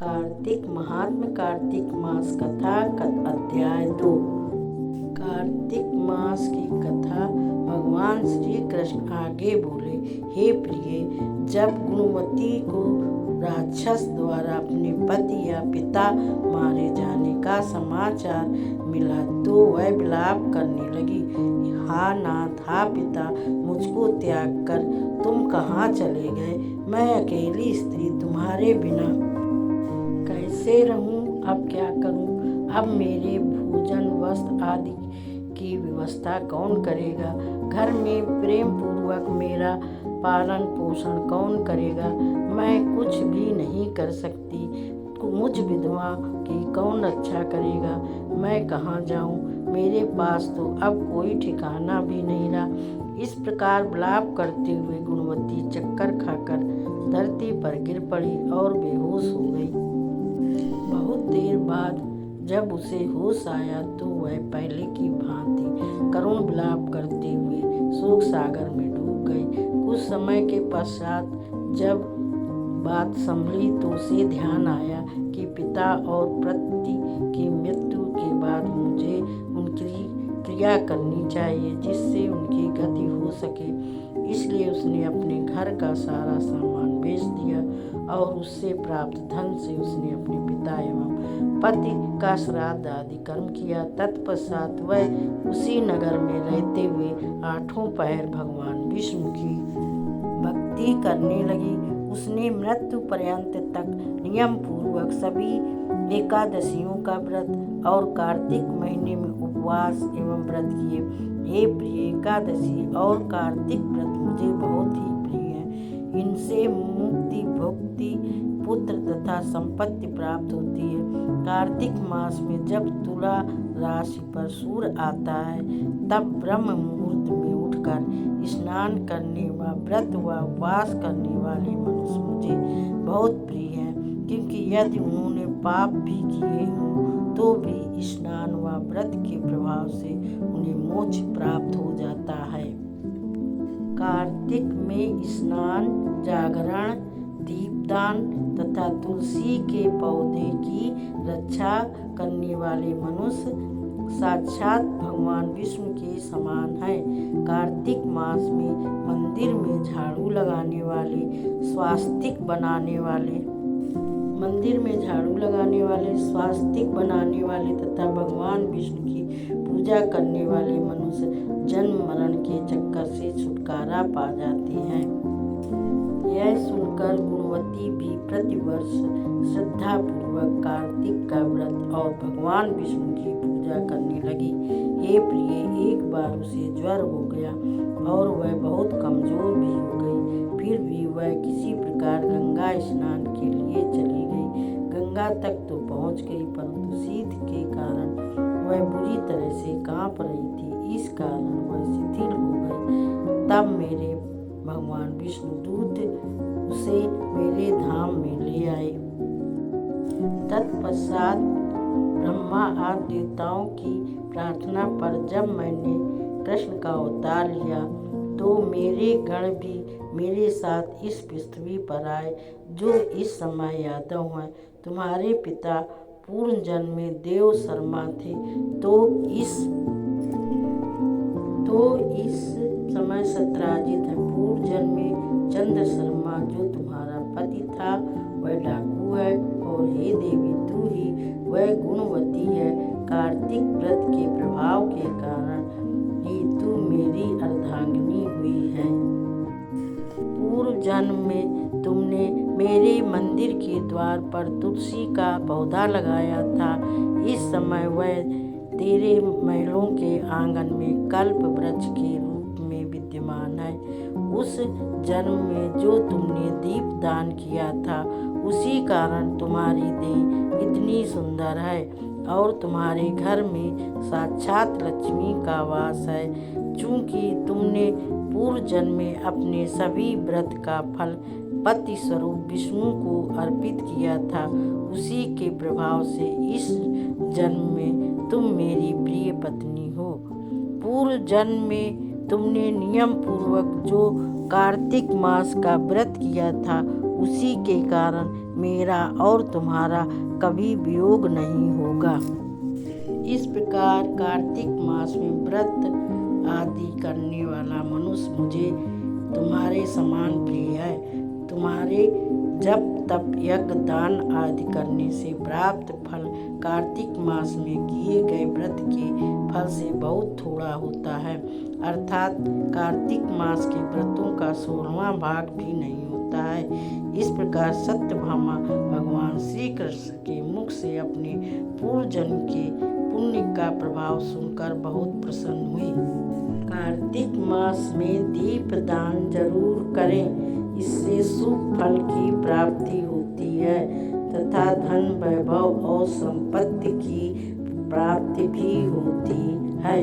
कार्तिक महात्म्य कार्तिक मास कथा अध्याय 2। कार्तिक मास की कथा। भगवान श्री कृष्ण आगे बोले, हे प्रिय, जब गुणवती को राक्षस द्वारा अपने पति या पिता मारे जाने का समाचार मिला तो वह विलाप करने लगी। हा नाथ, हा पिता, मुझको त्याग कर तुम कहाँ चले गए? मैं अकेली स्त्री तुम्हारे बिना कैसे रहूं? अब क्या करूं? अब मेरे भोजन वस्त्र आदि की व्यवस्था कौन करेगा? घर में प्रेम पूर्वक मेरा पालन पोषण कौन करेगा? मैं कुछ भी नहीं कर सकती। मुझ विधवा की कौन रक्षा करेगा? मैं कहाँ जाऊं? मेरे पास तो अब कोई ठिकाना भी नहीं रहा। इस प्रकार विलाप करते हुए गुणवती चक्कर खाकर धरती पर गिर पड़ी और बेहोश हो गई। बहुत देर बाद जब उसे होश आया तो वह पहले की भांति करुण विलाप करते हुए शोक सागर में डूब गई। कुछ समय के पश्चात जब बात संभली तो उसे ध्यान आया कि पिता और पति की मृत्यु के बाद मुझे उनकी क्रिया करनी चाहिए जिससे उनकी गति हो सके। इसलिए उसने अपने घर का सारा सामान बेच दिया और उससे प्राप्त धन से उसने अपने पिता एवं पति का श्राद्ध आदि कर्म किया। तत्पश्चात वह उसी नगर में रहते हुए आठों पहर भगवान विष्णु की भक्ति करने लगी। उसने मृत्यु पर्यंत तक नियम पूर्वक सभी एकादशियों का व्रत और कार्तिक महीने में उपवास एवं व्रत किए। हे प्रिय, एकादशी और कार्तिक व्रत मुझे बहुत ही प्रिय है। इनसे मुक्ति, भुक्ति, पुत्र तथा संपत्ति प्राप्त होती है। कार्तिक मास में जब तुला राशि पर सूर्य आता है तब ब्रह्म मुहूर्त में उठकर स्नान करने व व्रत व उपवास करने वाले मनुष्य मुझे बहुत प्रिय हैं, क्योंकि यदि उन्होंने पाप भी किए हों तो भी स्नान व व्रत के प्रभाव से उन्हें मोक्ष प्राप्त हो जाता है। कार्तिक में स्नान, जागरण, दीपदान तथा तुलसी के पौधे की रक्षा करने वाले मनुष्य साक्षात भगवान विष्णु के समान है। कार्तिक मास में मंदिर में झाड़ू लगाने वाले, स्वास्तिक बनाने वाले तथा भगवान विष्णु की पूजा करने वाले मनुष्य जन्म मरण के चक्कर से छुटकारा पा जाते हैं। यह सुनकर गुणवती भी प्रतिवर्ष श्रद्धापूर्वक कार्तिक का व्रत और भगवान विष्णु की पूजा करने लगी। हे प्रिय, एक बार उसे ज्वर हो गया और वह बहुत कमजोर भी हो गई। फिर भी वह किसी प्रकार गंगा स्नान के लिए चली गई। गंगा तक तो पहुंच गई, परंतु शीत के कारण वह बुरी तरह से कांप रही थी। इस कारण वह शिथिल हो गई। तब मेरे भगवान विष्णु दूत उसे मेरे धाम में ले आए। तत्पश्चात ब्रह्मा आदि देवताओं की प्रार्थना पर जब मैंने कृष्ण का अवतार लिया तो मेरे गण भी मेरे साथ इस पृथ्वी पर आए, जो इस समय यादव हैं। तुम्हारे पिता पूर्व जन्म में देव शर्मा थे, तो इस समय सत्राजित है। पूर्व जन्म में चंद्र शर्मा जो तुम्हारा पति था वह डाकू है, और हे देवी, तू ही वह गुणवती है। कार्तिक व्रत के प्रभाव के कारण ही तू मेरी अर्धांगिनी हुई है। पूर्व जन्म में तुमने मेरे मंदिर के द्वार पर तुलसी का पौधा लगाया था। इस समय वह तेरे महलों के आंगन में कल्प वृक्ष के रूप में विद्यमान है। उस जन्म में जो तुमने दीप दान किया था उसी कारण तुम्हारी देह इतनी सुंदर है और तुम्हारे घर में साक्षात लक्ष्मी का वास है। चूंकि तुमने पूर्व जन्म में अपने सभी व्रत का फल पति स्वरूप विष्णु को अर्पित किया था, उसी के प्रभाव से इस जन्म में तुम मेरी प्रिय पत्नी हो। पूर्व जन्म में तुमने नियम पूर्वक जो कार्तिक मास का व्रत किया था उसी के कारण मेरा और तुम्हारा कभी वियोग नहीं होगा। इस प्रकार कार्तिक मास में व्रत आदि करने वाला मनुष्य मुझे तुम्हारे समान प्रिय है। तुम्हारे जप तप यज्ञ दान आदि करने से प्राप्त फल कार्तिक मास में किए गए व्रत के फल से बहुत थोड़ा होता है, अर्थात कार्तिक मास के व्रतों का 16वां भाग भी नहीं होता है। इस प्रकार सत्यभामा भगवान श्री कृष्ण के मुख से अपने पूर्व जन्म के पुण्य का प्रभाव सुनकर बहुत प्रसन्न हुई। कार्तिक मास में दीप दान जरूर करें, इससे शुभ फल की प्राप्ति होती है तथा धन वैभव और संपत्ति की प्राप्ति भी होती है।